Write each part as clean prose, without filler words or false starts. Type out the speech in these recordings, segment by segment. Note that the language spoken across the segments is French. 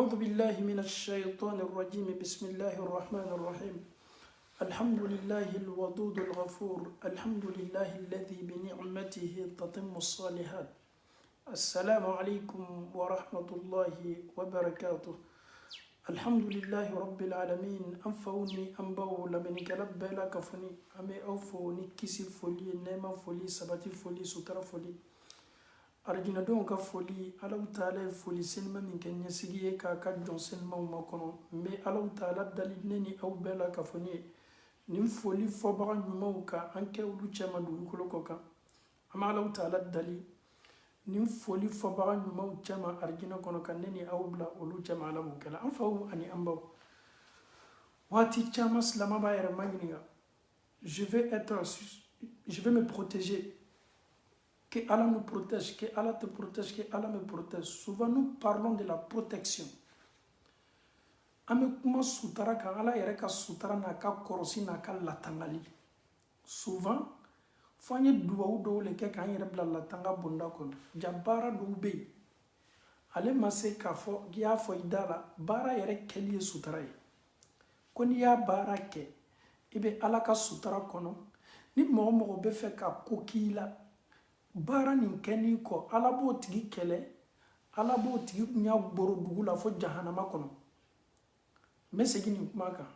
أعوذ بالله من الشيطان الرجيم بسم الله الرحمن الرحيم الحمد لله الودود الغفور الحمد لله الذي بنعمته تتم الصالحات السلام عليكم ورحمة الله وبركاته الحمد لله رب العالمين أنفوني أنبو لمن كلب بلا كفني أمي أوفوني كسي فولي نيما فولي سبتي فولي ستر فولي arjina don ka foli alaw taala foli senma min kenya sigiye ka jon senma makono me alaw taala dali neni aw bela ka foni nim foli fo ba nyumaw ka anke ulu chema du ko ka ama alaw taala dali nim foli fo ba nyumaw chema arjina kono kan neni aw bla ulu chema ala mu kala an fawu ani ambaw wati chama slama ba yere magniga je vais me protéger. Que Allah nous protège, que Allah te protège, que Allah me protège. Souvent nous parlons de la protection. Ame kuma sutara ka Allah yɛrɛ ka sutara n'a ka kɔrɔsi n'a ka latangali. Souvent fo an ye duwawu dɔw le kɛ k'an yɛrɛ bila latanga bonda kɔnɔ. Ja baara dɔw bɛ yen ale ma se k'a fɔ k'i y'a fɔ i da la baara yɛrɛ kɛli ye sutara ye. Ko n'i y'a baara kɛ i bɛ Allah ka sutara kɔnɔ. Ni mɔgɔ o mɔgɔ bɛ fɛ ka ko k'i la baara nin kɛni kɔ ala b'o tigi kɛlɛ ala b'o tigi ɲa gboro dugu la fo jahanama kɔnɔ n bɛ segin nin kuma kan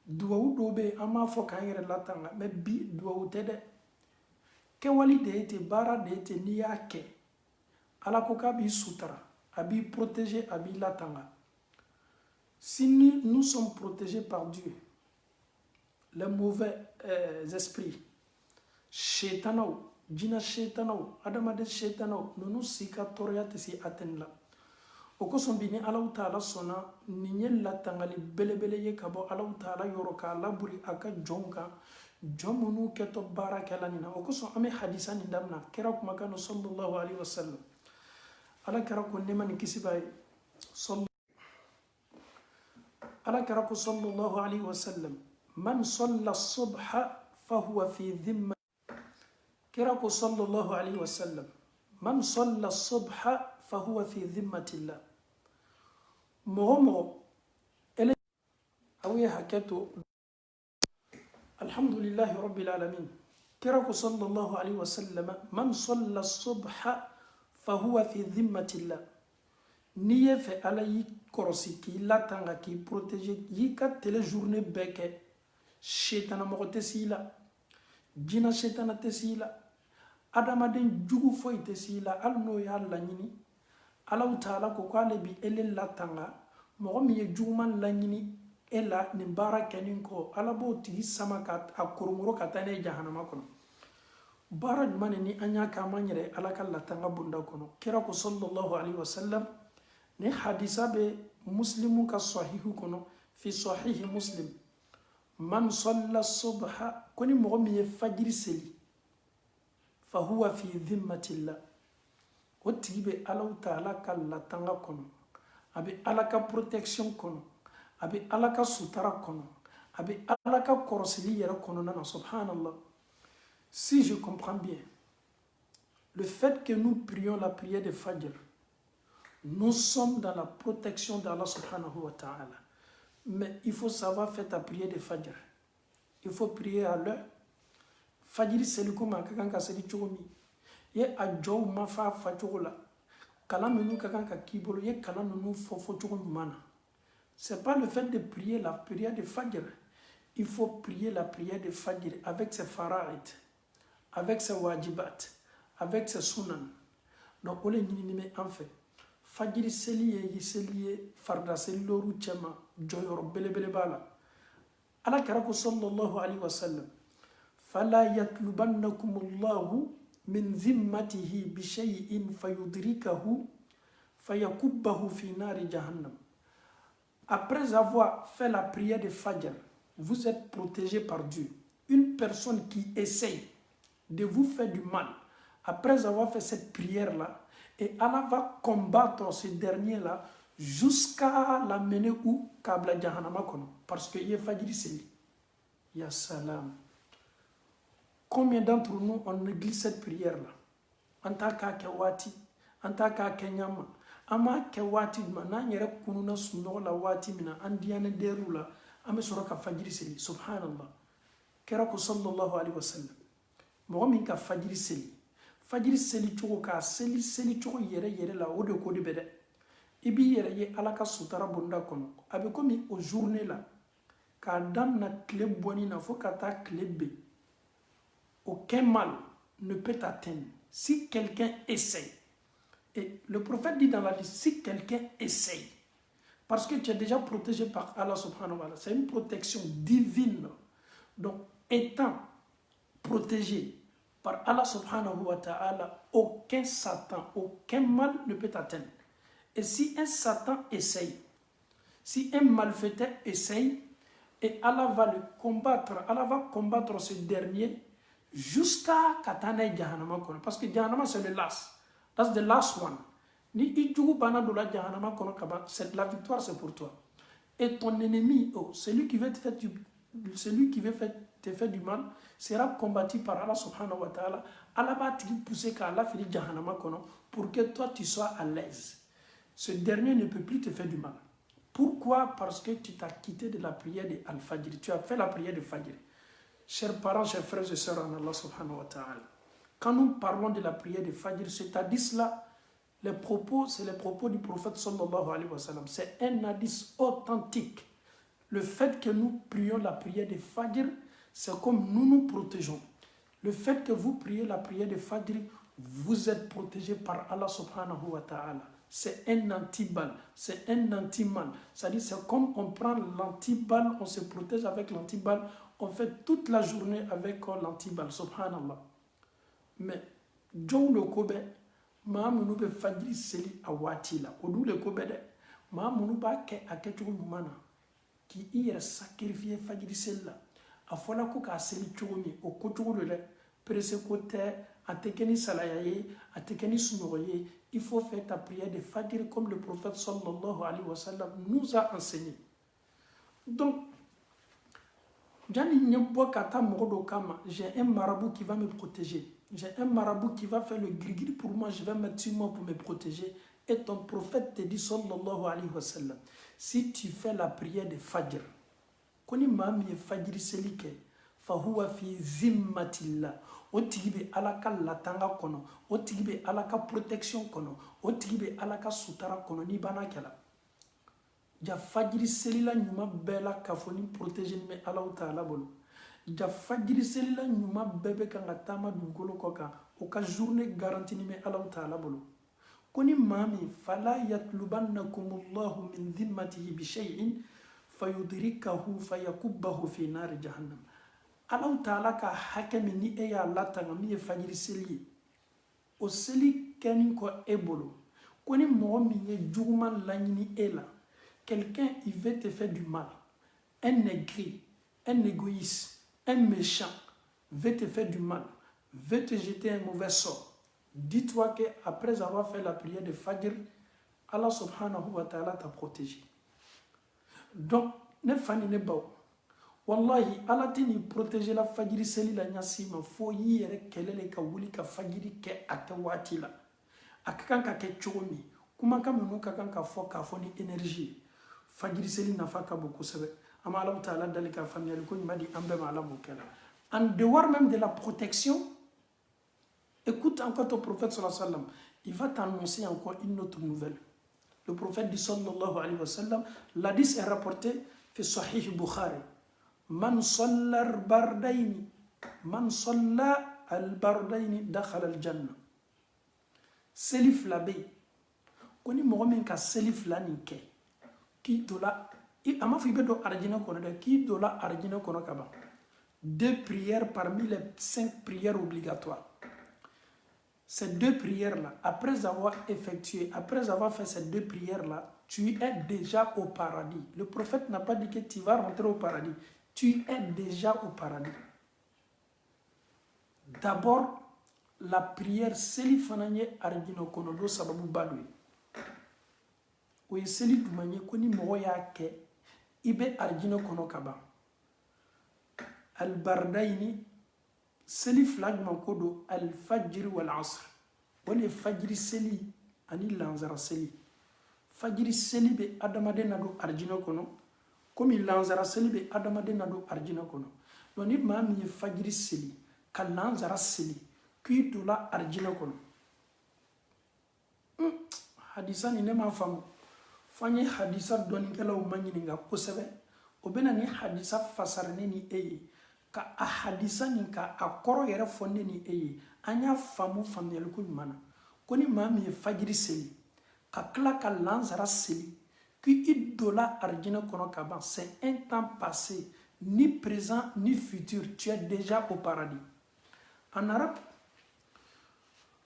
duwawu dɔw bɛ yen an b'a fɔ k'an yɛrɛ latanga mɛ bi duwawu tɛ dɛ kɛwali de ye ten baara de ye ten n'i y'a kɛ ala ko k'a b'i sutara a b'i protéger a b'i latanga si nous sommes protégés par Dieu les mauvais esprits shetanaw jina shetanaw adamade shetanaw nunu sika tɔɔrɔya tɛ se atɛni la o kosɔn bi ni alaw taala sɔnna nin ye latangali belebele ye ka bɔ alaw taala yɔrɔ k'a laburi a ka jɔnw kan jɔn minnu kɛtɔ baarakɛla nin na o kosɔn an bɛ hadisa nin damina kira kumakan na sallallahu alaihi wasallam ala kɛra ko nɛɛma ni kisi b'a ye ala kɛra ko sallallahu alaihi wasallam man salla subha fahuwa fi dhimma kira ko sallallahu alaihi wasallam man salla subha fahuwa fi dhimmatillah mɔgɔ ele aw ye hakɛ to alhamdulillahi rabbil alamin kira ko sallallahu alaihi wasallam man salla subha fahuwa fi dhimmatillah n'i ye fɛ ala y'i kɔrɔsi k'i latanga k'i protéger y'i ka tele journée bɛɛ kɛ shetana mɔgɔ tɛ s'i la jina shetana tɛ s'i la adamaden jugu foyi tɛ s'i la hali n'o y'a laɲini alaw taala ko k'ale bi ele latanga mɔgɔ min ye juguman laɲini e la nin baara kɛnin kɔ ala b'o tigi sama ka a korongoro ka taa ne jahanama kɔnɔ baara jumɛn ni an y'a kɛ an b'an yɛrɛ ala ka latanga bonda kɔnɔ kira ko sallallahu alaihi wasallam ni hadisa bɛ muslimu ka sahihu kɔnɔ fi sahihi muslim man salla subha ko ni mɔgɔ min ye fajiri seli fahuwa fi dhimmatillah o tigi bɛ alaw taala ka latanga kɔnɔ a bɛ ala ka protection kɔnɔ a bɛ ala ka sutara kɔnɔ a bɛ ala ka kɔrɔsili yɛrɛ kɔnɔna na subhanallah si je comprends bien le fait que nous prions la prière de Fajr nous sommes dans la protection d'Allah subhanahu wa ta'ala mais il faut savoir faire ta prière de Fajr il faut prier à l'heure fajiri seli ko ma ka kan ka seli cogo min ye a jɔw ma fa cogo la kalan minnu ka kan ka k'i bolo ye kalan ninnu fɔ cogo ɲuman na c'est pas le fait de prier la prière de Fajr il faut prier la prière de Fajr avec ses fara'id avec ses wajibat avec ses sunan donc o le ɲinini bɛ an fɛ fajiri seli ye seli ye farida seli lɔru cɛma jɔyɔrɔ belebele b'a la ala kɛra ko sallallahu alaihi wasallam فلا يطلبنكم الله من ذمته بشيء فيدركه فيكبه في نار جهنم. Après avoir fait la prière de Fajr, vous êtes protégé par Dieu. Une personne qui essaye de vous faire du mal, après avoir fait cette prière-là, et Allah va combattre ce dernier-là jusqu'à l'amener où Kabla Jahannama kono. Parce qu'il y a Fajr Seli. Ya salam. Combien d'entre nous on néglige cette prière-là? En tant qu'à Kewati, en tant qu'à Kenyama, ama ke waati ma na yɛrɛ kununa sunɔgɔ la waati min na an diyana dɛriw la an bɛ sɔrɔ ka fajiri seli subhanallah kɛra ko sallallahu alaihi wasallam mɔgɔ min ka fajiri seli cogo k'a seli cogo yɛrɛ la o de ko de bɛ dɛ i b'i yɛrɛ ye ala ka sutara bonda kɔnɔ a bɛ komi o journée la k'a damina tile bɔni na fo ka taa tile ben aucun mal ne peut t'atteindre si quelqu'un essaye. Et le prophète dit dans la liste, si quelqu'un essaye, parce que tu es déjà protégé par Allah subhanahu wa ta'ala, c'est une protection divine. Donc, étant protégé par Allah subhanahu wa ta'ala, aucun Satan, aucun mal ne peut t'atteindre. Et si un Satan essaye, si un malfaiteur essaye, et Allah va le combattre, Allah va combattre ce dernier jusqu'à Katana Jahannama. Parce que Jahannama c'est le last. That's the last one. Ni Ijugu Bana de la Jahannama Kono Kaba, la victoire c'est pour toi. Et ton ennemi, celui qui veut te faire du mal, sera combattu par Allah subhanahu wa ta'ala. Allah va te pousser qu'Allah Allah finit Jahannama Kono pour que toi tu sois à l'aise. Ce dernier ne peut plus te faire du mal. Pourquoi? Parce que tu t'as quitté de la prière de Al-Fajr. Tu as fait la prière de Fajr. Chers parents, chers frères et sœurs en Allah subhanahu wa ta'ala, quand nous parlons de la prière de Fajr, cet hadith-là, les propos, c'est les propos du prophète sallallahu alayhi wa sallam. C'est un hadith authentique. Le fait que nous prions la prière de Fajr, c'est comme nous nous protégeons. Le fait que vous priez la prière de Fajr, vous êtes protégé par Allah subhanahu wa ta'ala. C'est un anti-balle, c'est un anti-mal. C'est-à-dire, c'est comme on prend l'anti-balle, on se protège avec l'anti-balle, on fait toute la journée avec l'anti-balle, subhanallah. Mais, John le Kobe, Mahamunu be Fajri seli a waati la, o du le Kobe de, Mahamunu ba ke a kɛcogo ɲuman na, k'i yɛrɛ sacrifier Fajri seli la, a fɔla ko k'a seli cogo min, o ko cogo de dɛ, presse ko tɛ, a tɛ kɛ ni salaya ye, a tɛ kɛ ni sunɔgɔ ye. Il faut faire ta prière de Fajr comme le prophète sallallahu alayhi wa sallam nous a enseigné. Donc, j'ai un marabout qui va me protéger. J'ai un marabout qui va faire le gris pour moi, je vais mettre sur moi pour me protéger. Et ton prophète te dit sallallahu alayhi wa sallam, si tu fais la prière de Fajr, koni mami ye Fajr selike, fahuwa fi zimmatillah. O tigi be ala ka latanga kono, o tigi be ala ka protection kono, o tigi be ala ka sutara kono ni bana kɛla. Ja Fajiri selila ɲuman bɛɛ la k'a fɔ ni protégé ni bɛ Alahu Taala bolo. Ja Fajiri selila ɲuman bɛɛ bɛ kan ka taama dugukolo kɔ kan, o ka journée garantie ni bɛ Alahu Taala bolo. Ko ni maa min fala yatlubannakumullahu min dhimmatihi bi shay'in fayudrikahu fayakubbahu fi nari jahannam. Allah Ta'ala ka hakɛ min ni e y'a latanga min ye fajiri seli ye, o seli kɛnin kɔ e bolo, ko ni mɔgɔ min ye juguman laɲini e la, quelqu'un il veut te faire du mal, un aigri, un égoïste, un méchant veut te faire du mal, veut te jeter un mauvais sort, dis-toi qu'après avoir fait la prière de Fajr, Allah subhanahu wa ta'ala t'a protégé. Donc, ne fani ne bao, wallahi ala tini protéger la fajiri seli la nyasi ma fo yi yɛrɛ kɛlɛ ka wuli ka fajiri kɛ a kɛ waati la a ka kan ka kɛ cogo min kumakan minnu ka kan ka fɔ k'a fɔ ni énergie fajiri seli nafa ka bon kosɛbɛ an bɛ Alahu Taala dali ka faamuyali ko ɲuman di an bɛɛ ma Ala m'o kɛ la en dehors même de la protection. Écoute encore ton prophète sallallahu alayhi wa sallam, il va t'annoncer encore une autre nouvelle. Le prophète dit sallallahu alayhi wa sallam, l'hadith est rapporté fi Sahih Bukhari. Man salla al-bardaini dakhala al-janna. Seli fila bɛ yen ko ni mɔgɔ min ka seli fila nin kɛ k'i donna a ma fɔ i bɛ don arijinɛ kɔnɔ dɛ, k'i donna arijinɛ kɔnɔ ka ban. 2 prières parmi les 5 prières obligatoires. Ces 2 prières-là, après avoir fait ces 2 prières-là, tu es déjà au paradis. Le prophète n'a pas dit que tu vas rentrer au paradis. Tu es déjà au paradis. D'abord, la prière seli fananye arjino kono do sababu badwe. O ye seli dumanye koni mogo ya ke ibe arjino kono kaba. Al-bardaini seli flag mankodo al-fajr wal asr. Wale fajri seli ani lanzara seli. fajiri seli be adamaden na do arjina kono komi lanzara seli be adamaden na do arjina kono. Donc ni maa min ye fajiri seli ka lanzara seli k'i dola arjina kono. Hadisa ni ne m'a faamu fo an ye hadisa dɔnnikɛlaw ma ɲininka kosɛbɛ o bɛna ni hadisa fasara ne ni e ye ka a hadisa nin ka a kɔrɔ yɛrɛ fɔ ne ni e ye an y'a faamu faamuyaliko ɲuman na ko ni maa min ye fajiri seli ka tila ka lanzara seli k'i dola arjina kɔnɔ ka ban c'est un temps passé ni présent ni futur tu es déjà au paradis. En arabe,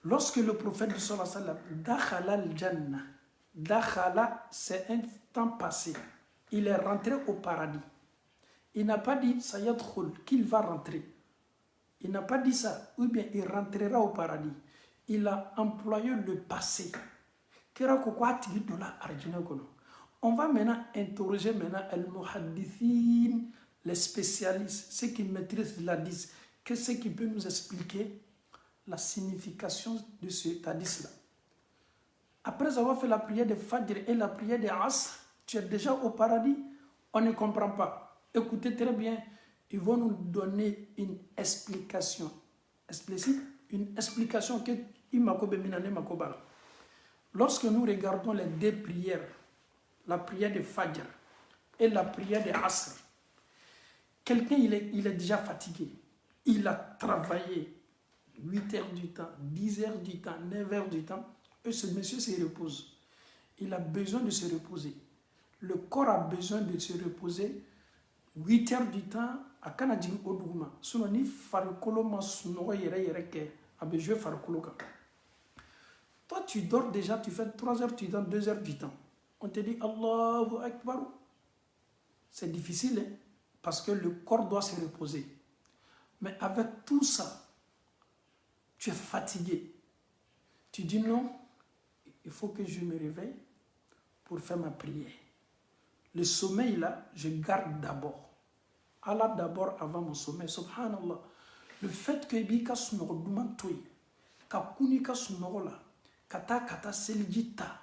lorsque le prophète du sallallahu alayhi wa sallam dakhala al-jannah, dakhala c'est un temps passé, il est rentré au paradis. Il n'a pas dit sayadkhul qu'il va rentrer. Il n'a pas dit ça, ou bien il rentrera au paradis. Il a employé le passé. On va maintenant interroger al-muhaddithin, les spécialistes, ceux qui maîtrisent l'hadith. Qu'est-ce qui peut nous expliquer la signification de ce hadith-là? Après avoir fait la prière de Fajr et la prière de Asr, tu es déjà au paradis? On ne comprend pas. Écoutez très bien, ils vont nous donner une explication. Explicite? Une explication que lorsque nous regardons les deux prières, la prière de Fajr et la prière de Asr, quelqu'un il est déjà fatigué. Il a travaillé 8 heures du temps, 10 heures du temps, 9 heures du temps, et ce monsieur se repose. Il a besoin de se reposer. Le corps a besoin de se reposer 8 heures du temps à Kanadji Odouma. Sinon, ni farikolo ma sunogo yere ke abe jouer farikolo ka. Toi, tu dors déjà, tu fais 3 heures, tu dors 2 heures du temps. On te dit Allahu Akbar. C'est difficile, hein, parce que le corps doit se reposer. Mais avec tout ça, tu es fatigué. Tu dis non, il faut que je me réveille pour faire ma prière. Le sommeil là, je garde d'abord. Allah d'abord avant mon sommeil. Subhanallah. Le fait que Bika sunoro dumantoi, ka kunika sunoro la, kata selijita,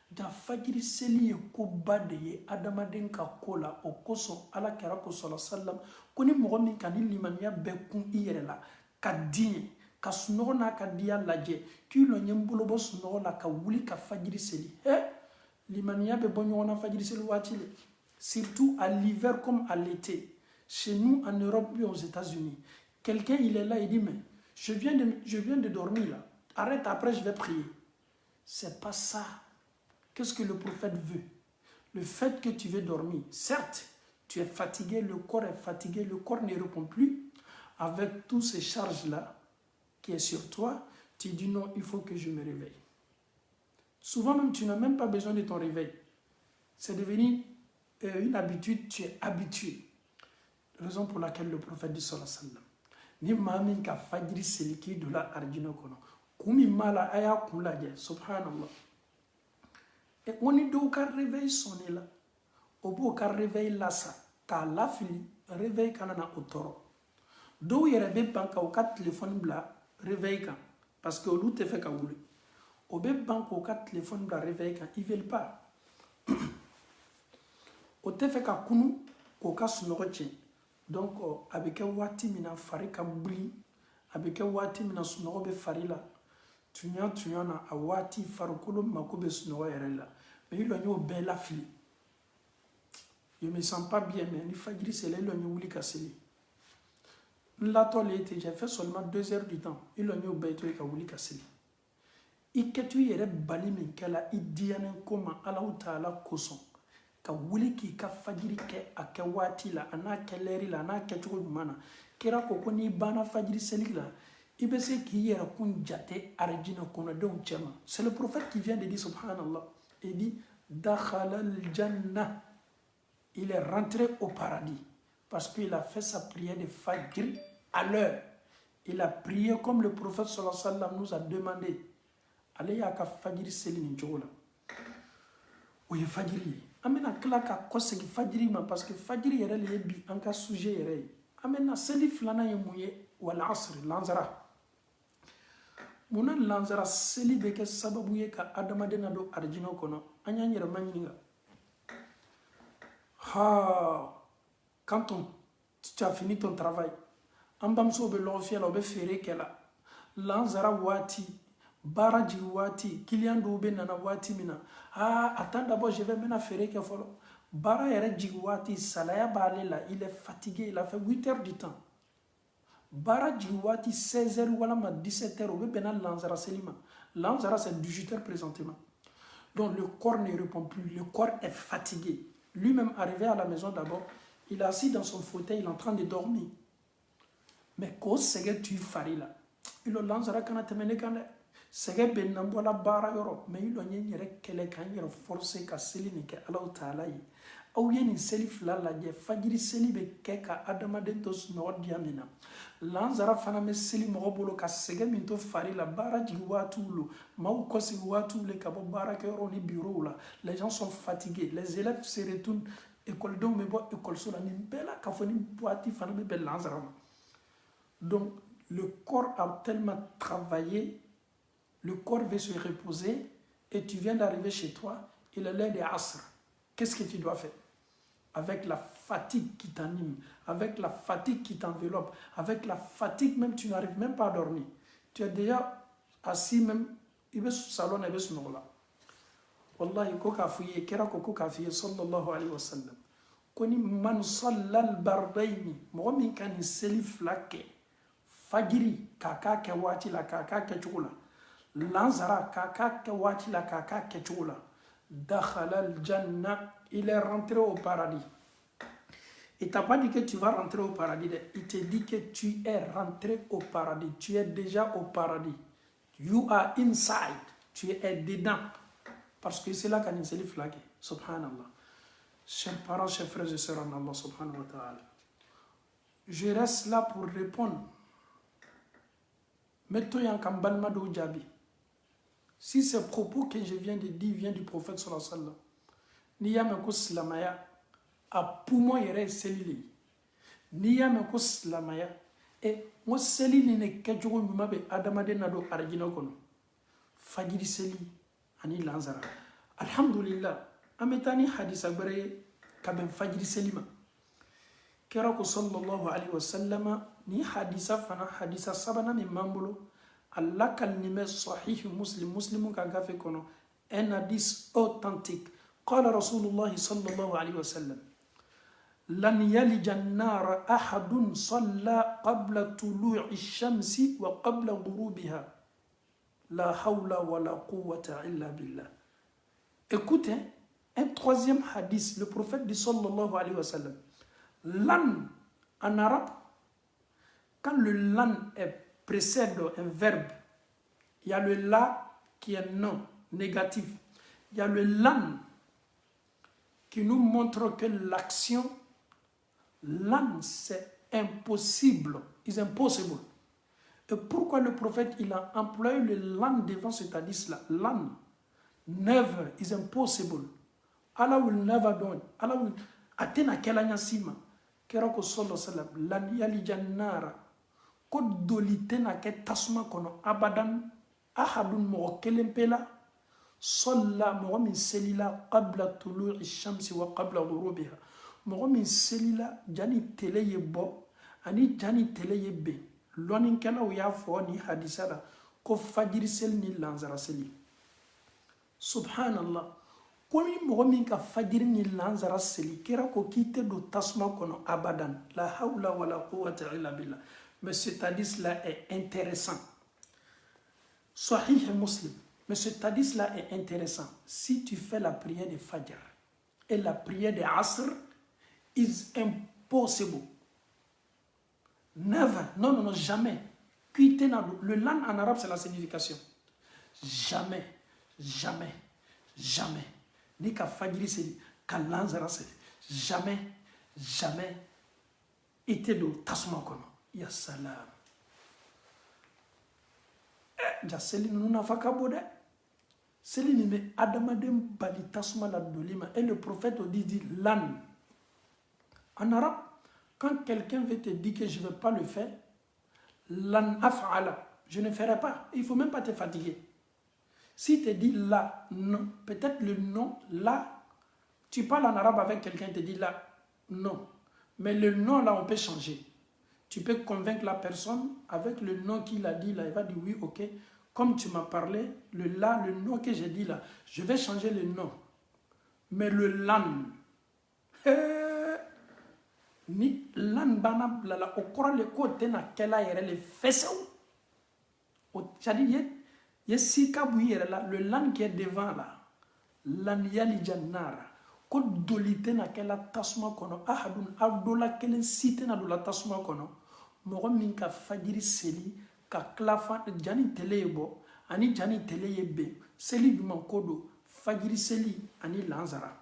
da fajiri seli ko bade ye adamaden ka kola o koso ala kera ko sallam ko ni mogo min kan ni limaniya be kun i yɛrɛ la ka diɲɛ ka sunɔgɔ n'a ka diya lajɛ k'i lɔ ɲɛ bolo bɔ sunɔgɔ la ka wuli ka fajiri seli limaniya bɛ bɔ ɲɔgɔn na fajiri seli waati le surtout à l'hiver comme à l'été chez nous en Europe et aux États-Unis quelqu'un il est là il dit mais je viens de dormir là arrête après je vais prier. C'est pas ça. Qu'est-ce que le prophète veut? Le fait que tu veux dormir, certes, tu es fatigué, le corps est fatigué, le corps ne répond plus. Avec toutes ces charges-là qui est sur toi, tu dis non, il faut que je me réveille. Souvent même, tu n'as même pas besoin de ton réveil. C'est devenu une habitude, tu es habitué. Raison pour laquelle le prophète dit sallallahu alayhi wa sallam, ni mamin ka fajiri seliki de la arjino kono, kumi mala aya kulaje, subhanallah. Et on est donc à réveil sonné là. Au bout qu'à réveil là ça. Car la fille réveil kanana otoro. Do yere be banka au kat téléphone bla réveil kan. Parce que au lieu de faire kaouli. Au be banka au kat téléphone bla réveil kan. Ils veulent pas. Au te fait ka kunu au cas sunoroche. Donc avec un wati mina fari ka bri. Avec un wati mina sunorobe fari là. Tunya na awati farukolo makobe sunowa yerela mais il l'ont belle la fille. Je me sens pas bien mais ni fajiri c'est là il l'ont wuli kaseli. La toile j'ai fait seulement 2 heures du temps. Il l'ont beto ka wuli kaseli. Iketu yere bali min kala idiane koma ala taala koson ka wuli ki ka fajiri ke akawati la ana keleri la ana ketu mana kira ko ni bana fajiri seli la. C'est le prophète qui vient de dire subhanallah. Il dit dakhala al-jannah. Il est rentré au paradis parce qu'il a fait sa prière de Fajr à l'heure. Il a prié comme le prophète sallallahu alayhi wa sallam nous a demandé. Allez à Fajr selini jola. Oui Fajr. Amena klaka kosegi Fajr ma parce que Fajr yere le bi anka sujet yere. Amena seli flana yemuye wal asr lanzara. Muna lanzara seli beke sababu ye ka adamadena do arjino kono. Anya nyere manyininga. Quand tu as fini ton travail, ambamso be lofia la be fere kela. Lanzara wati, baraji wati, kiliando be nana wati mina. Attends d'abord, je vais maintenant fere ke folo. Bara yere jigwati, salaya balela, il est fatigué, il a fait 8 heures du temps. Bara jigwati 16 heures wala ma 17 heures, obe bena lanzara selima. Lanzara c'est 18 heures présentement. Donc le corps ne répond plus, le corps est fatigué. Lui-même arrivé à la maison d'abord, il est assis dans son fauteuil, il est en train de dormir. Mais quand c'est tu fari là, il le lancera quand tu mené quand c'est ben nambola bara yoro, mais il a yere kele kan yere forcé ka selini ke Allah taala yi. Au yeni selif la la je fajiri selibe ke ka adama dentos no diamina. Lanzara fana me seli mo bolo ka sege minto fari la bara ji watulo, mau kosi watule ka bo bara ke yoro ni bureau là. Les gens sont fatigués, les élèves se retournent école donc me bo école so la ni bela ka foni boati fana me bel lanzara. Donc, le corps a tellement travaillé, le corps veut se reposer, et tu viens d'arriver chez toi, il est l'heure des asr. Qu'est-ce que tu dois faire? Avec la fatigue qui t'anime, avec la fatigue qui t'enveloppe, avec la fatigue même, tu n'arrives même pas à dormir. Tu es déjà assis même, il veut sous salon, il veut sous là. Wallahi, koka fouye, kera koko kafiye, sallallahu alayhi wa sallam. Koni man sallal bardayni, mwen kan selif lake. Fajiri kaka ke wati la kaka ke chula lanzara kaka ke wati la kaka ke chula dakhala al janna, il est rentré au paradis. Il t'a pas dit que tu vas rentrer au paradis, il te dit que tu es rentré au paradis, tu es déjà au paradis, you are inside, tu es dedans, parce que c'est là qu'on s'est flagué. Subhanallah. Chers parents, chers frères et sœurs en Allah subhanahu wa ta'ala, je reste là pour répondre. Si ces propos que je viens de dire viennent du prophète sallallahu alayhi wa sallam, Niyame ko silamaya a poumon yere selili. Niyame ko silamaya e mo selili ne kejogo nyuma be adamade na do arjina kono. Fajiri seli ani lanzara. Alhamdulillah, ametani hadisa bare kaben fajiri selima. Kera ko sallallahu alayhi wa sallama ni hadisa fana hadisa sabana mi mambulo Allah kalnime sahih muslimun ka gafe kono un hadith authentique. قال رسول الله صلى الله عليه وسلم لن يلج النار أحد صلى قبل طلوع الشمس وقبل غروبها لا حول ولا قوة إلا بالله. Écoutez, un troisième hadith, le prophète dit sallallahu alayhi wa sallam, lan en arabe, quand le lan précède un verbe, il y a le la qui est non, négatif. Il y a le lan qui nous montre que l'action, lan, c'est impossible. It's impossible. Et pourquoi le prophète, il a employé le lan devant cet hadith-là? Lan, never, is impossible. Allah will never do it. Allah will atteindre kelanya sima. Kerako sallallahu alayhi wa sallam, lan yali jannara. Kod dolite na ke tasma kono abadan ahadun mo kelempela. صلى مغمن سليلا قبل طلوع الشمس وقبل غروبها مغمن سليلا جاني تلي بو اني جاني تلي بي لونين كلا ويا فوني حديثا كو فجر سلني لانزرا سلي سبحان الله كومي مغمن كا فجر ني لانزرا سلي كيرا كو كيتي دو تسما كونو ابدا لا حول ولا قوه الا بالله. Mais cet hadith là est intéressant. Sahih Muslim. Mais ce hadith-là est intéressant. Si tu fais la prière de Fajr et la prière de Asr, is impossible. Never. Non, non, non, jamais. Le lan en arabe, c'est la signification. Jamais, jamais, jamais. Ni ka Fajr, c'est ka lanzara, c'est jamais, jamais. Ite do tasma kono. Ya salam. Jaseli nuna fakabode. Céline me adamadem bali tasma la dolima. Et le prophète dit lan. En arabe, quand quelqu'un veut te dire que je ne vais pas le faire, lan af'ala. je ne ferai pas. Il ne faut même pas te fatiguer. Si tu dis là, non, peut-être le non, là, tu parles en arabe avec quelqu'un, te dit là, non. Mais le non, là, on peut changer. Tu peux convaincre la personne avec le non qu'il a dit là, il va dire oui, ok. Comme tu m'as parlé, le là, le non que j'ai dit là, je vais changer le non. Mais le lan, ni lan bana blala, au courant le côté na kela yere le fesseau. C'est-à-dire, il y a six kabouis là, le lan qui est devant là, lan yali jannara. Ko dolite na kela tasma kono, ahadun abdola kelen site na dola tasma kono, mogo min ka fajiri seli, ka klafa jani tele yebo, ani jani tele yebe, seli duman kodo, fajiri seli, ani lanzara.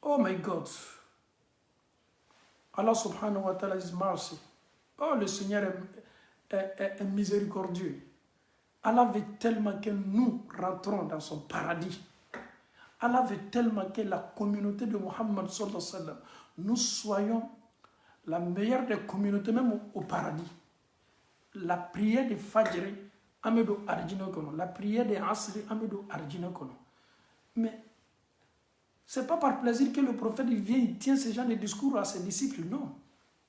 Oh my God. Allah subhanahu wa ta'ala is mercy. Oh, le Seigneur est miséricordieux. Allah veut tellement que nous rentrons dans son paradis. Allah veut tellement que la communauté de Muhammad sallallahu alayhi wa sallam, nous soyons la meilleure des communautés, même au paradis. La prière de Fajr, Amedo Arjina Kono. La prière de Asri, Amedo Arjina Kono. Mais ce n'est pas par plaisir que le prophète vient, il tient ce genre de discours à ses disciples, non.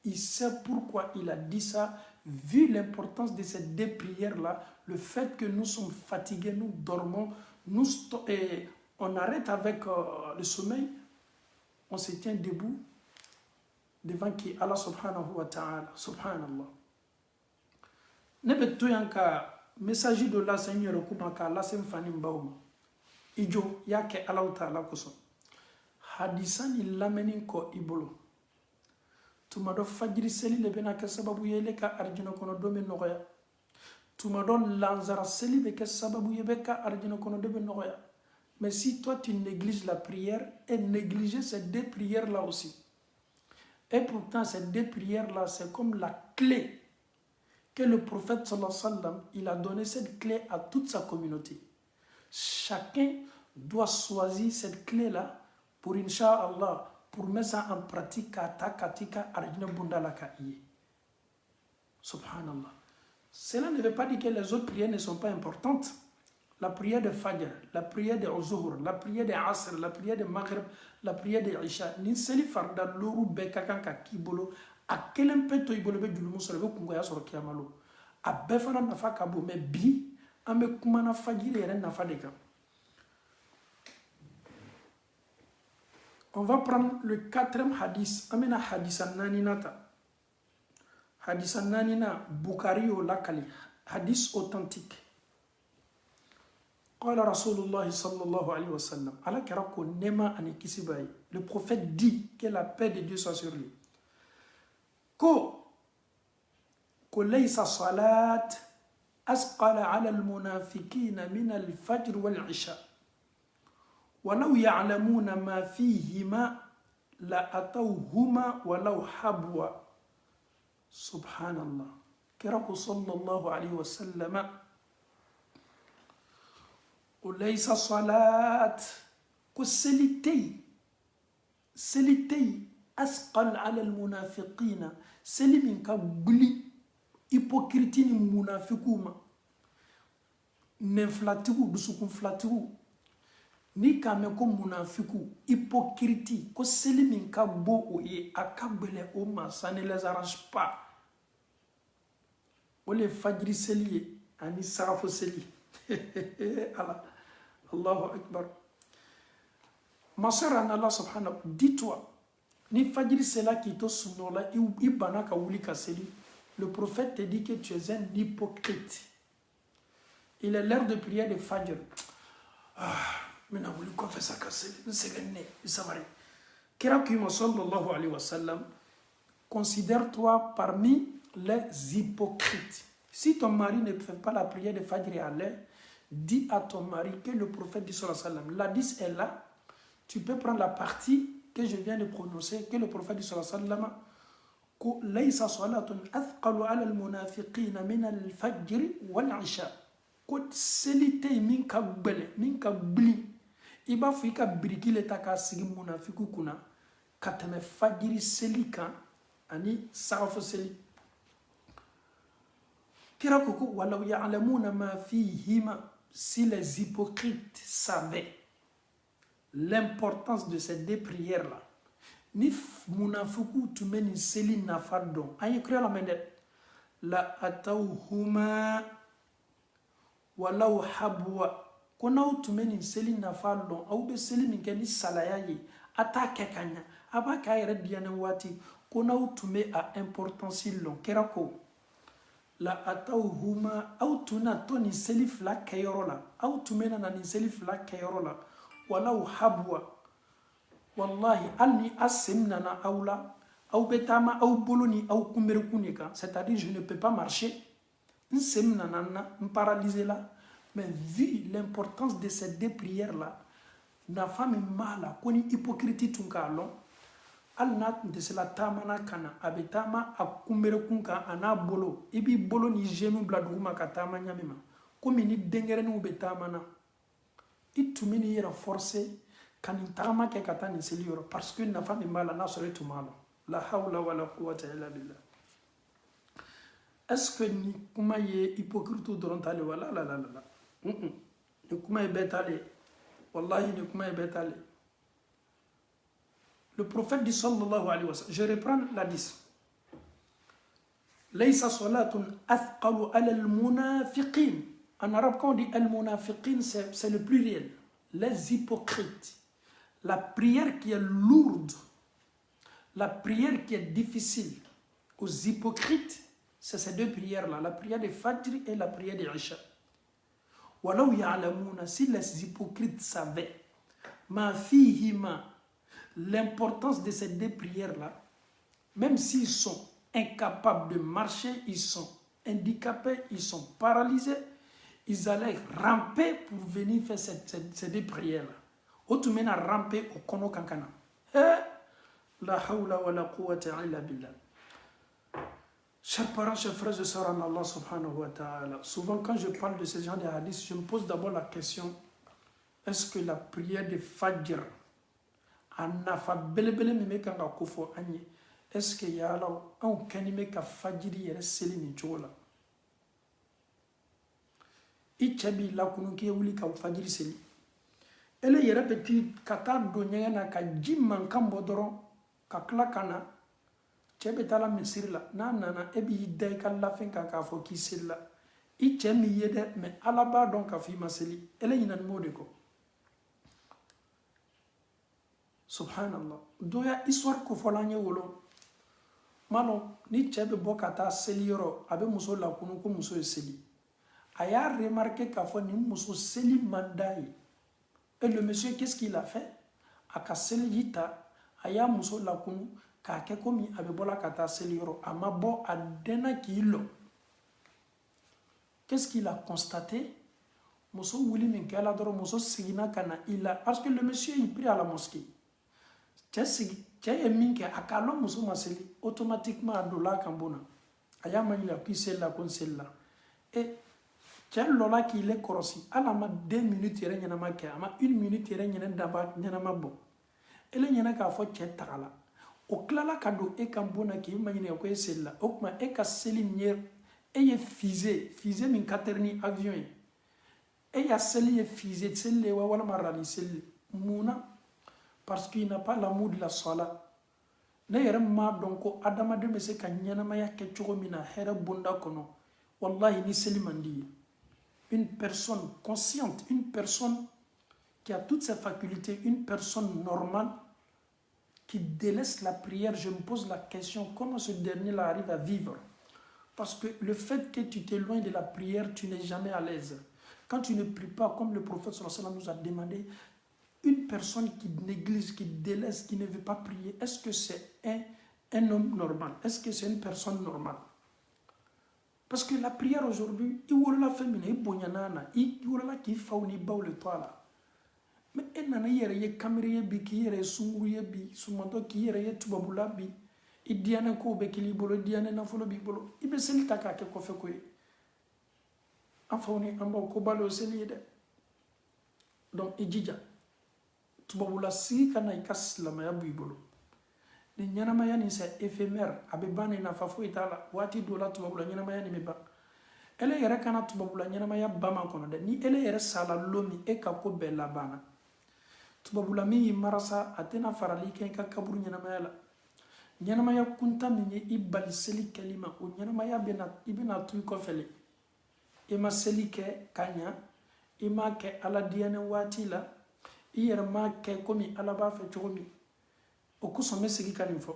Il sait pourquoi il a dit ça, vu l'importance de ces deux prières-là, le fait que nous sommes fatigués, nous dormons, on arrête avec le sommeil, on se tient debout devant qui Allah subhanahu wa ta'ala, subhanallah. Ne be to yanka message de la Seigneur kuma ka Allah sem fanim bawma. Ijo yake Allah ta'ala koso. Hadisani lameni ko ibolo. Tuma do fajiri seli le bena ka sababu yele ka arjina kono do men noya. Tuma do lanzara seli be ka sababu yebe ka arjina kono do men noya. Mais si toi tu négliges la prière et négliger ces deux prières là aussi. Et pourtant ces deux prières là c'est comme la clé que le prophète sallallahu alayhi wa sallam, il a donné cette clé à toute sa communauté. Chacun doit choisir cette clé là pour Inch'Allah, pour mettre ça en pratique, katika arjina bundalaka iye. Subhanallah. Cela ne veut pas dire que les autres prières ne sont pas importantes. La prière de Fajr, la prière de Zuhur, la prière de Asr, la prière de Maghrib, la prière de Isha, ni seli farda loru beka kanka kibolo, a kelen peto ibolo be julumu sore be kungo ya soro kiyamalo. A befana nafa kabo, mais bi, ame kumana fajiri yere nafa de kan. On va prendre le quatrième hadith. Amena hadith naninata. Hadith nanina Bukhari au lakali. Hadith authentique. قال رسول الله صلى الله عليه وسلم على كراكو نما أني كسباي. Le prophète dit que la paix de Dieu soit sur lui. كو ليس صلاة أثقل على المنافقين من الفجر والعشاء ولو يعلمون ما فيهما لأتوهما ولو حبوا. سبحان الله. كراكو صلى الله عليه وسلم وليس صلاة كسلتي أثقل على المنافقين سلمين كبلي hypocrite ni munafikuuma nenflatigu dusukun flatigu ni kame ko munafiku hypocrite ko seli min ka bo o ye akabele o ma ça ne les arrange pas o le fajri seli ani sarafo seli Allah Allahu akbar. Ma sœur en Allah subhanahu, dis-toi ni fajri sela qui to sunola ibana ka wuli ka seli. Le prophète te dit que tu es un hypocrite. Il est l'heure de prier de Fajr. Ah, mais n'a voulu quoi faire ça casser. C'est gagné. Ça va. Kirakim sallallahu alayhi wa sallam, considère-toi parmi les hypocrites. Si ton mari ne fait pas la prière de Fajr à l'heure, dis à ton mari que le prophète dit sallallahu alayhi wa sallam. L'hadith est là. Tu peux prendre la partie que je viens de prononcer, que le prophète dit sallallahu alayhi wa sallam. ليس صلاة أثقل على المنافقين من الفجر والعشاء. كود سليتي من كبلي إبا فيك بريكيل تاكا سيجي منافقو كنا كتم فجر سليكا أني سعف سلي. kira ko ko walaw ya'lamuna ma fihima, si les hypocrites savaient l'importance de ces deux prières là, ni munafiku tumeni seli nafa don an ye kira la mende la atawhuma walaw habwa, ko n'aw tun bɛ nin seli nafa dɔn aw bɛ seli min kɛ ni salaya ye a t'a kɛ ka ɲa a b'a kɛ a yɛrɛ diyanen waati ko n'aw tun bɛ a importance dɔn kɛra ko la atawhuma, aw tun na to nin seli fila kɛyɔrɔ la, aw tun bɛ na nin seli fila kɛyɔrɔ la walaw habwa, wallahi hali ni a sen nana aw la aw bɛ taama aw bolo ni aw kunberekun de kan, c'est-à-dire je ne peux pas marcher, n sen nana n na n paralysé la. Mais vu l'importance de ces deux prières-là, na femme mala, koni hypocrite tunka alon, al na de cela tamana kana, abetama a kumbere kunka ana bolo, ibi bolo ni genou bladuma katama nyamima, komi ni dengere ni ubetamana, itumini yera forcé, kanintama ke katani selioro, parce que na femme mala na sore tumalo, la hawla wa la quwwata illa billah. Est-ce que ni kuma ye hypocrite ou dorontale wala la la la la? Le prophète dit sallallahu alayhi wa sallam, je reprends l'hadith. Laysa salatun athqalu ala al-munafiqin. En arabe, quand on dit al-munafiqin, c'est le pluriel. Les hypocrites. La prière qui est lourde, la prière qui est difficile aux hypocrites, c'est ces deux prières-là, la prière de Fajr et la prière de Isha. Walaw ya'lamuna, si les hypocrites savaient ma fihima, l'importance de ces deux prières-là, même s'ils sont incapables de marcher, ils sont handicapés, ils sont paralysés, ils allaient ramper pour venir faire ces deux prières-là. Autrement, ramper au kono kankana. La hawla wa la quwwata illa billah. Chers parents, chers frères et sœurs en Allah subhanahu wa ta'ala, souvent quand je parle de ce genre de hadith, je me pose d'abord la question, est-ce que la prière de Fajr, anafa belebele mime kanga kofo anye, est-ce que ya la on kanime ka Fajr yere seli ni chola? Ichabi la kunu ki wuli ka Fajr seli. Ele yere petit kata do nyanga ka jimman kambo doron ka klakana. Chebe tala misir la na nana ebi day ka lafin ka fo ki sella I chemi yede me alaba don ka fi maseli ele yinan modeko subhanallah doya histoire ko folanye wolo mano ni chebe bokata seli yoro abe muso la kunu ko muso seli aya remarqué ka fo ni muso seli mandai et le monsieur qu'est-ce qu'il a fait aka seli yita aya muso la kunu ka ke komi abebola kata selioro amabo adena kilo. Qu'est-ce qu'il a constaté? Muso wuli min kala doro muso sigina kana ila parce que le monsieur il prie à la mosquée. Tiens minke akalo muso maseli automatiquement adola kambona aya manila pise la konsella et tiens lola qui le korosi ala ma 2 minutes yere nyana make ama 1 minute yere nyana daba nyana mabo ele nyana ka fo tiens takala o klala kado e kambona ki imagine ko esella o kuma e ka seli nyer e ye fusée min katerni avion e ya seli ye fusée seli wa wala marali seli muna parce qu'il n'a pas l'amour de la salat ne yere ma donc adama de mese ka nyana ma ya ke chogo mina hera bunda kono wallahi ni seli mandi une personne consciente, une personne qui a toutes ses facultés, une personne normale qui délaisse la prière, je me pose la question, comment ce dernier-là arrive à vivre? Parce que le fait que tu t'éloignes de la prière, tu n'es jamais à l'aise. Quand tu ne pries pas, comme le prophète sallallahu alayhi wa sallam nous a demandé, une personne qui néglige, qui délaisse, qui ne veut pas prier, est-ce que c'est un homme normal? Est-ce que c'est une personne normale? Parce que la prière aujourd'hui, il y a la féminin, il y a la qui fauni bao le toit là. Mais il y a des caméras qui sont sungouye bi, sumanto qui est tubabula bi, il y a un ko bekili bolo, il y a un folo bi bolo, il y a un taka ke kofe koye. Enfin, on va kobalo seli de. Donc, il dit tubabula si kana ikas la maya bu bolo. Ni nyanamaya ni c'est éphémère, abe bani na fafo itala, wati dola tubabula nyanamaya ni meba. ele yɛrɛ kana tubabula ɲɛnamaya bama kɔnɔ dɛ ni ele yɛrɛ sala lomi e ka ko bɛɛ labanna tubabula min y'i marasa a tɛna farali kɛ i ka kaburu ɲɛnamaya la ɲɛnamaya kunta min ye i bali seli kɛli ma o ɲɛnamaya i bɛna to i kɔfɛ le i ma seli kɛ ka ɲa i ma kɛ ala diyɛnɛ waati la i yɛrɛ ma kɛ komi ala b'a fɛ cogo min o kosɔn n bɛ segin ka nin fɔ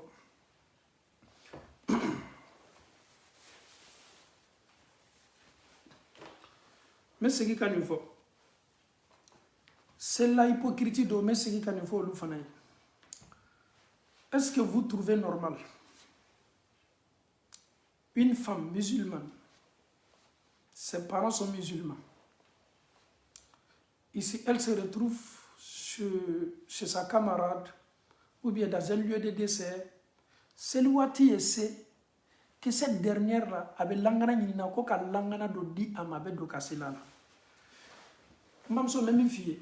n bɛ segin ka nin fɔ selila hypocrite dɔw n bɛ segin ka nin fɔ olu fana ye est-ce que vous trouvez normal une femme musulmane, ses parents sont musulmans, ici elle se retrouve chez sa camarade ou bien dans un lieu de décès, c'est l'ouati et c'est que cette dernière là avait langana nyina ko ka langana do di amabe do kasela la mamso même fille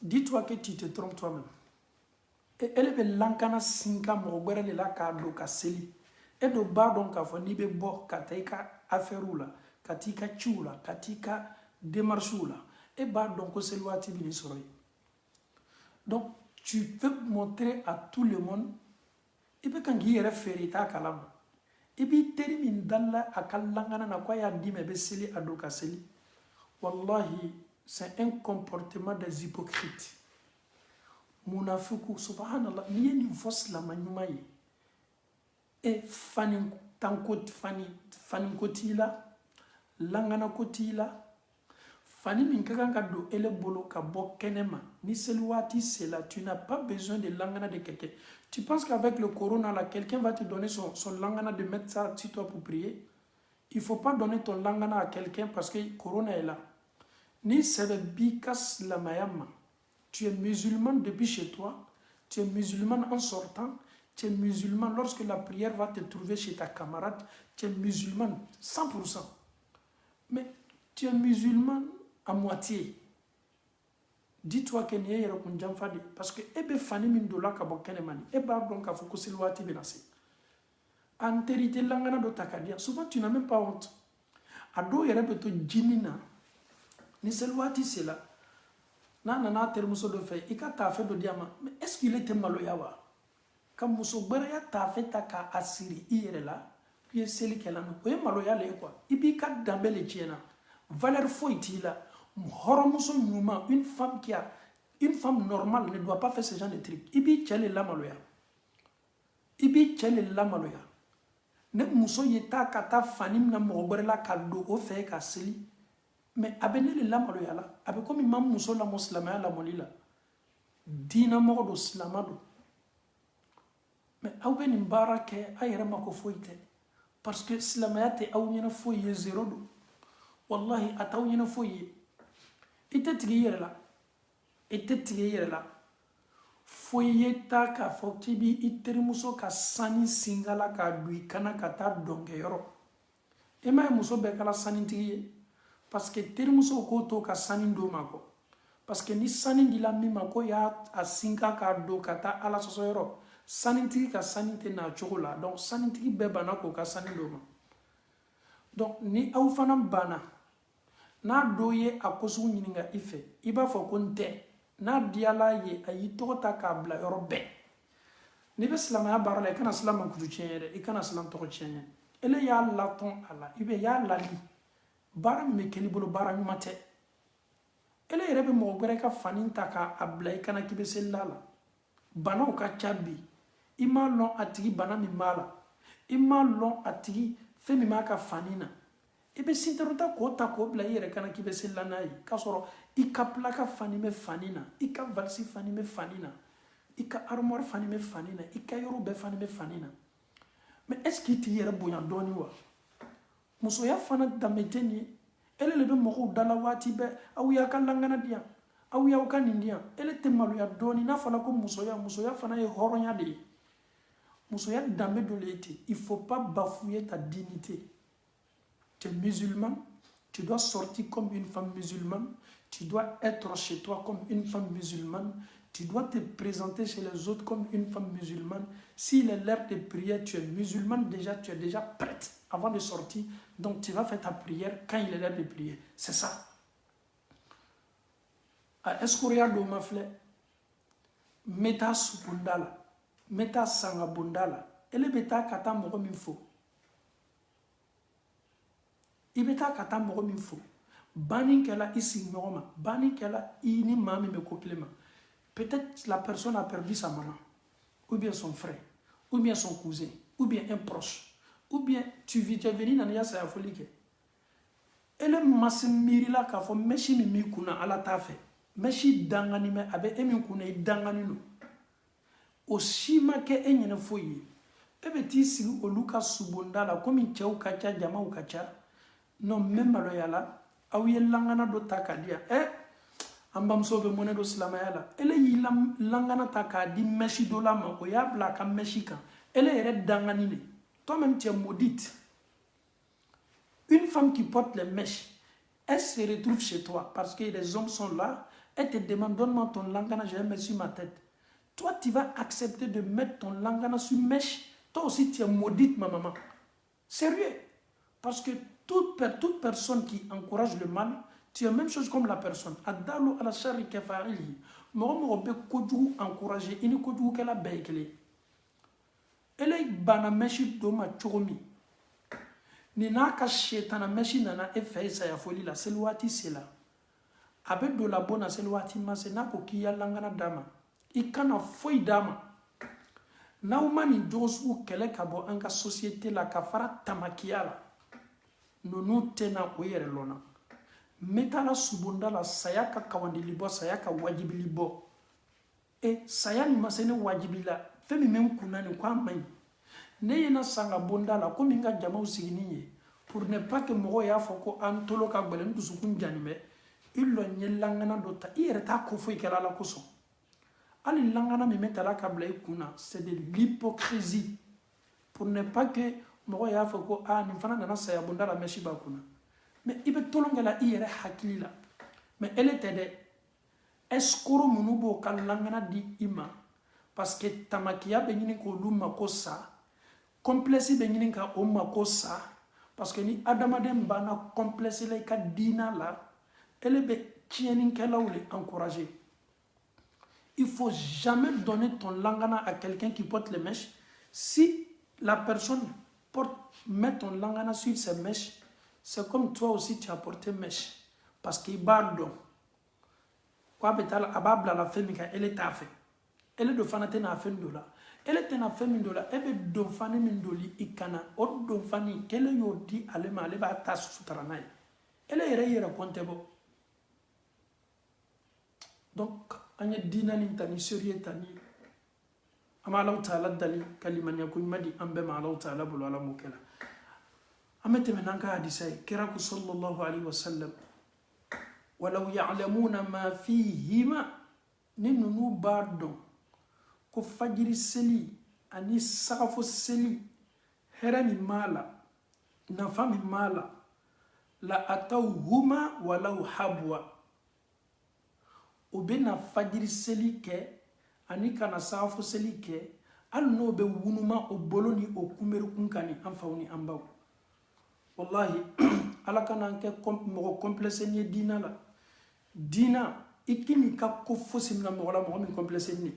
dis-toi que tu te trompes toi-même et elle be lankana sinka mo gbere le la ka do kaseli e do ba don ka fo ni be bo ka tay ka affaire la katika chula katika démarche la e ba don ko selwati bi ni soroy donc tu peux montrer à tout le monde et peut quand il référé ta kalama et puis termine dalla akallangana na kwa ya dime be seli adoka seli wallahi c'est un comportement des hypocrites munafiku subhanallah ni ni fos la manyumaye e fani tankot fani kotila langana kotila fani min kaka do ele bolo ka bo kenema ni selwati c'est là tu n'as pas besoin de langana de quelqu'un. Tu penses qu'avec le corona là quelqu'un va te donner son langana de mettre ça sur toi pour prier? Il faut pas donner ton langana à quelqu'un parce que corona est là. Ni c'est bikas la mayama. Tu es musulman depuis chez toi, tu es musulman en sortant, tu es musulman lorsque la prière va te trouver chez ta camarade, tu es musulman 100%. Mais tu es musulman à moitié. Dis-toi que n'y a pas de parce que ebe fani min dola ka bokene mani eba donc a focus le wati benasi. Antérité langana do takadia. Souvent tu n'as même pas honte. Ado yere beto jinina. Ni selwati c'est là. Na termuso do fait. Ika ta fait do diama. Mais est-ce qu'il était maloyawa? Comme muso ya ta fait ta ka asiri yere là. Puis seli kelano. Oye maloya le quoi. Ibi ka dambele tiena. Valeur foiti là. Une femme une femme normale ne doit pas faire ce genre de trucs. Ibi chele la maloya. Ibi chele la maloya. Ne muso yeta kata fanim na mogore la kado o fe ka seli. Mais abene le la maloya la. Abe comme imam muso la muslima la molila. Dina mo do slamado. Mais awbe ni barake ayere mako foite. Parce que slamayate awnyena foye zéro do. Wallahi atawnyena foye. Ite tigi yere la foye ta ka fo kibi iterimuso ka sani singala ka dui kana ka ta donge yoro e ma muso be kala sani tigi parce que terimuso ko to ka sani do mako parce que ni sani di la mi mako ya asinka ka do ka ta ala soso yoro sani tigi ka sani te na chokola donc sani tigi be bana ko ka sani do ma donc ni aw fana bana n'a doye a kosugu ɲininka i fɛ i b'a fɔ ko n tɛ n'a diyala ye a y'i tɔgɔ ta k'a bila yɔrɔ bɛɛ n'i bɛ silamɛya baara la i kana silamɛ kutu tiɲɛ ye dɛ i kana silamɛ tɔgɔ tiɲɛ ye ele y'a latɔn a la i y'a lali baara min bɛ kɛl'i bolo baara ɲuman tɛ ele yɛrɛ bɛ mɔgɔ wɛrɛ ka fani ta k'a bila i kana k'i bɛ selila la banaw ka ca bi i m'a lɔn a tigi bana min b'a la i m'a lɔn a tigi fɛn min b'a ka fani na i bɛ sintaruta k'o ta k'o bila i yɛrɛ kana k'i bɛ selila n'a ye k'a sɔrɔ i ka plaka fani bɛ fani na i ka valisi fani bɛ fani na i ka armoire fani bɛ fani na i ka yɔrɔ bɛɛ fani bɛ fani na mais est ce que i t'i yɛrɛ bonya dɔɔni wa musoya fana danbe tɛ nin ye ele le bɛ mɔgɔw dala waati bɛɛ aw y'a ka langana di yan aw y'aw ka nin di yan ele tɛ maloya dɔɔni n'a fɔra ko musoya fana ye hɔrɔnya de ye musoya danbe dɔ le ye ten il faut pas bafouer ta dignité. Tu es musulman, tu dois sortir comme une femme musulmane, tu dois être chez toi comme une femme musulmane, Tu dois te présenter chez les autres comme une femme musulmane. S'il est l'heure de prière, tu es musulmane déjà, tu es déjà prête avant de sortir. Donc tu vas faire ta prière quand il est l'heure de prier. C'est ça. Est-ce que regarde ma fleur? Meta supundala, meta sangabundala. Ele beta kata moro minfo. Ibeta kata moro minfo. Bani kela isi nyoma, bani kela ini mami me koklema. Peut-être la personne a perdu sa maman, ou bien son frère, ou bien son cousin, ou bien un proche, ou bien tu es venu dans la folie. Elle est mirila ka fo meshi mi kuna ala tafe. Meshi dangani me abe emi kuna dangani no. O shima ke enyene foyi. Ebe ti sigi oluka subondala komi chau kacha jama ukacha. Non même aloyala awiye langana do takadia. Ambamso be monedo silamayala. Ele yi langana takadi meshi do la ma o ya bla ka meshi kan. Elle est dangani ne. Toi-même tu es maudite. Une femme qui porte les mèches, elle se retrouve chez toi parce que les hommes sont là. Elle te demande, donne-moi ton langana, je vais mettre sur ma tête. Toi, tu vas accepter de mettre ton langana sur mèche. Toi aussi, tu es maudite, ma maman. Sérieux. Parce que toute personne qui encourage le mal, tu es la même chose comme la personne. Adalo ala shari kefa'ili. Moro be kojugu encourager. Ini kojugu kela beikele. Ele bana mèche do ma chomi. Ni n'a ka shetana meshi nana efe saya foli la selwati sela abe do la bona selwati mase na ko kiya langana dama ikana foi dama na umani dosu kele kabo anga société la kafara tamakia la nonu tena oyere lona metala subunda la sayaka kawandi libo sayaka wajibi libo sayani masene wajibi la femi mem kunani kwa mai Neyena sanga bonda la comme nga jama usigini pour ne pas que mogo ya foko antolo ka gbelen du sukun janime illo nyelangana dota ireta ko fo ikela la koso ali langana mi metala ka blay kuna c'est de l'hypocrisie pour ne pas que mogo ya foko ni fana na saya bonda la meshi ba kuna mais ibe tolongela ire hakilila mais elle était de escoro munubo kan langana di ima parce que tamakia benini ko luma ko sa complexe benini ka o mako sa parce que ni adamaden bana complexe le ka dina la elle be tieni kela ou le encourager. Il faut jamais donner ton langana à quelqu'un qui porte les mèches. Si la personne met ton langana sur ses mèches, c'est comme toi aussi tu as porté mèche parce qu'il bardo quoi betal ababla la femme elle est affaire elle est de fanate na affaire de là. Elle est en fait mindola, elle est donfani mindoli ikana, or donfani, qu'elle y dit à l'ema, elle va tasser sous taranay. Elle est rayée comptable. Donc, on y a dinani tani, sérieux tani. Amalau ta'ala dali, kalimania kunmadi, ambe malau ta'ala bulala mukela. Amete menanka hadisai, kiraku sallallahu alayhi wa sallam. Walau ya'lamuna ma fihima, ninunu bardon. Ko fajiri seli ani sakafo seli herani mala nafami mala la atawhuma walau habwa obena fajiri seli ke ani kana sakafo seli ke al no be wunuma o boloni o kumeru kunkani anfawni ambaw wallahi ala kana ke mo complexe ni dina la dina ikini ka ko fosimna mo wala mo min complexe ni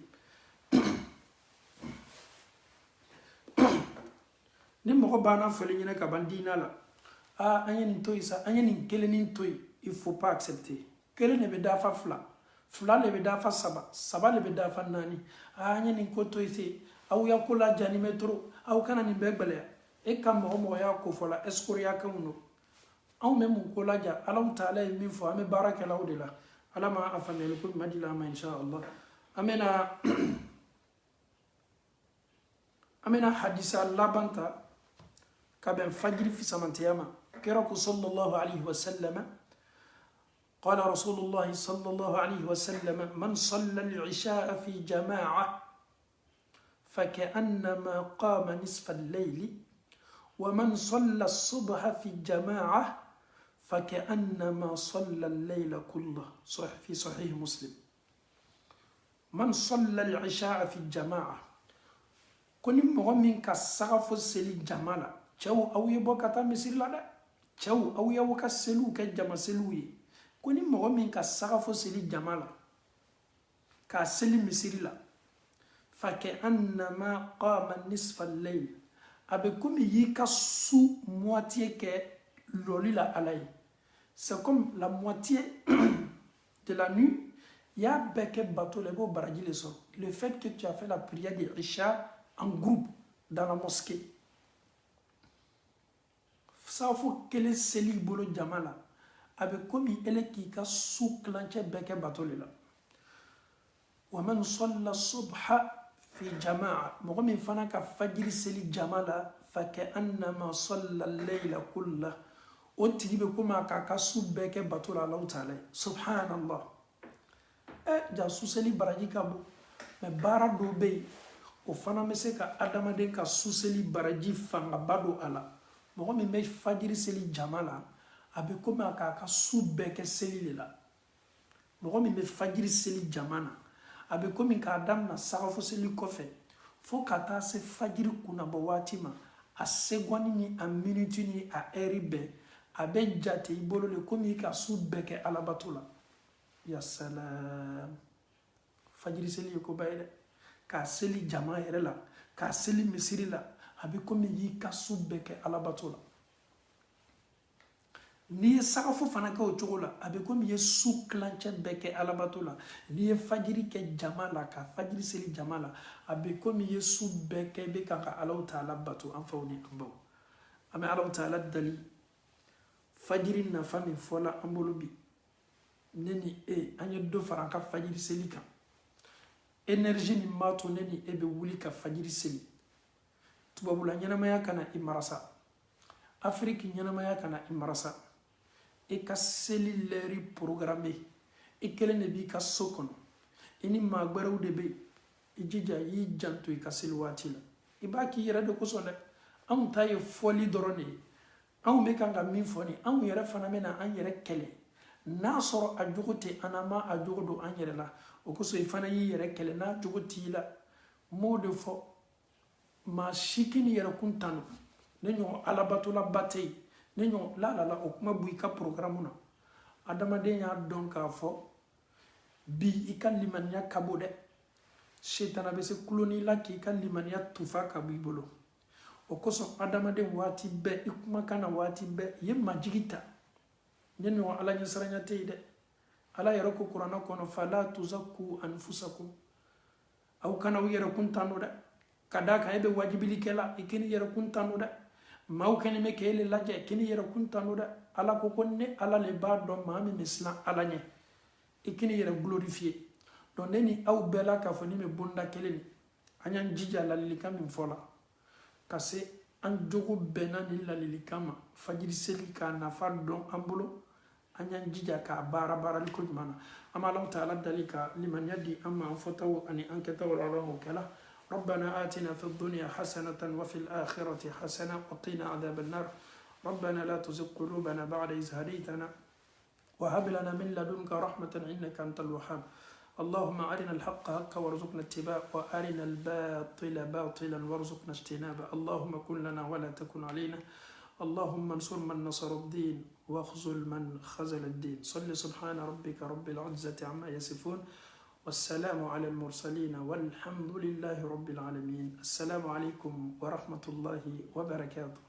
ni moko bana fele nyene ka bandina la anyeni toy sa anyeni keleni toy il faut pas accepter kelene be dafa fla le be dafa saba le be dafa nani anyeni ko toy se aw yakula jani metro aw kana ni begbele e kam mo ya ko fola escort ya kamuno aw même ko laja alam taala min fo ame baraka lawdila alama afanel ko madila ma insha Allah amena hadisa labanta كابن فجر في سمنتياما كرك صلى الله عليه وسلم قال رسول الله صلى الله عليه وسلم من صلى العشاء في جماعة فكأنما قام نصف الليل ومن صلى الصبح في جماعة فكأنما صلى الليل كله في صحيح مسلم man salla al-isha fi jamaa koni mɔgɔ min ka saga fo seli jama la cɛw aw ye bɔ ka taa misiri la dɛ cɛw aw ye ka seliw kɛ jama seliw ye koni mɔgɔ min ka saga fo seli jama la ka seli misiri la fa kɛ annama qama nisfa al-layl a bɛ komi y'i ka su moitié kɛ lɔli la ala ye c'est comme la moitié de la nuit y'a bɛɛ kɛ bateau la i b'o baraji le sɔrɔ le fait que tu as fait la prière de Isha en groupe dans la mosquée safo kelen seli i bolo jama la a bɛ komi ele k'i ka su kilancɛ bɛɛ kɛ bateau le la wa man salla subha fi jamaa mɔgɔ min fana ka fajiri seli jama la fa kɛ annama salla layla kulla o tigi bɛ komi a k'a ka su bɛɛ kɛ bateau la Alahu taala ye subhanallah ja su seli baraji ka bon mais baara dɔw bɛ yen o fana bɛ se ka adamaden ka su seli baraji fangaba don a la mɔgɔ min bɛ fajiri seli jama la a bɛ komi a k'a ka su bɛɛ kɛ seli de la mɔgɔ min bɛ fajiri seli jama na a bɛ komi k'a daminɛ sagafo seli kɔfɛ fo ka taa se fajiri kunnabɔ waati ma a seconde ni a minute ni a heure bɛɛ a bɛ jate i bolo de komi i ka su bɛɛ kɛ alabato la ya salam fajiri seli ye koba ye dɛ k'a seli jama yɛrɛ la k'a seli misiri la a bɛ komi i y'i ka su bɛɛ kɛ alabato la n'i ye sagafo fana kɛ o cogo la a bɛ komi i ye su kilancɛ bɛɛ kɛ alabato la n'i ye fajiri kɛ jama la ka fajiri seli jama la a bɛ komi i ye su bɛɛ kɛ i bɛ kan ka Alahu taala bato an faw ni an baw an bɛ Alahu taala dali fajiri nafa min fɔla an bolo bi ne ni e an ye dɔ fara an ka fajiri seli kan énergie min b'a to ne ni e bɛ wuli ka fajiri seli tubabula ɲɛnamaya kana i marasa Afrique ɲɛnamaya kana i marasa i ka seli lɛri programme i kelen de b'i ka so kɔnɔ i ni maa gbɛrɛw de bɛ yen i jija i y'i janto i ka seli waati la i b'a k'i yɛrɛ de kosɔn dɛ anw ta ye fɔli dɔrɔn de ye anw bɛ kan ka min fɔ nin anw yɛrɛ fana bɛ na an yɛrɛ kɛlɛ n'a sɔrɔ a jogo tɛ an na ma a jogo don an yɛrɛ la o kosɔn i fana y'i yɛrɛ kɛlɛ n'a jogo t'i la n b'o de fɔ maa si k'i ni yɛrɛ kun tanu ne ɲɔgɔn alabatola ba tɛ yen ne ɲɔgɔn lalala o kuma bɔ i ka programme na adamaden y'a dɔn k'a fɔ bi i ka limaniya ka bon dɛ setana bɛ se kuloni la k'i ka limaniya tufa ka bɔ i bolo o kosɔn adamaden waati bɛɛ i kumakan na waati bɛɛ i ye majigi ta ne ɲɔgɔn ala ɲɛsiranya tɛ yen dɛ ala yɛrɛ ko kuranɛ kɔnɔ fala tuzakku anfusakum aw kana aw yɛrɛ kun tanu dɛ ka da kan e bɛ wajibili kɛla i k'i ni yɛrɛ kun tanu dɛ maaw kɛlen bɛ k'e le lajɛ k'i ni yɛrɛ kun tanu dɛ ala ko ko ne ala le b'a dɔn maa min bɛ siran ala ɲɛ i k'i ni yɛrɛ glorifier donc ne ni aw bɛɛ la k'a fɔ ni bɛ bonda kelen ni an y'an jija ladilikan min fɔ la ka se an jogo bɛnna ni ladilikan ma fajiri seli k'a nafa dɔn an bolo an y'an jija k'a baarali ko ɲuman na an b'a Alahu taala dali ka limaniya di an ma an fɔtaw ani an kɛtaw la ala k'o kɛla ربنا آتنا في الدنيا حسنة وفي الآخرة حسنة وقنا عذاب النار ربنا لا تزغ قلوبنا بعد إذ هديتنا وهب لنا من لدنك رحمة إنك أنت الوهاب اللهم أرنا الحق حقا وارزقنا اتباعه وأرنا الباطل باطلا وارزقنا اجتنابه اللهم كن لنا ولا تكن علينا اللهم انصر من نصر الدين واخذل من خذل الدين صل سبحان ربك رب العزة عما يصفون والسلام على المرسلين والحمد لله رب العالمين السلام عليكم ورحمة الله وبركاته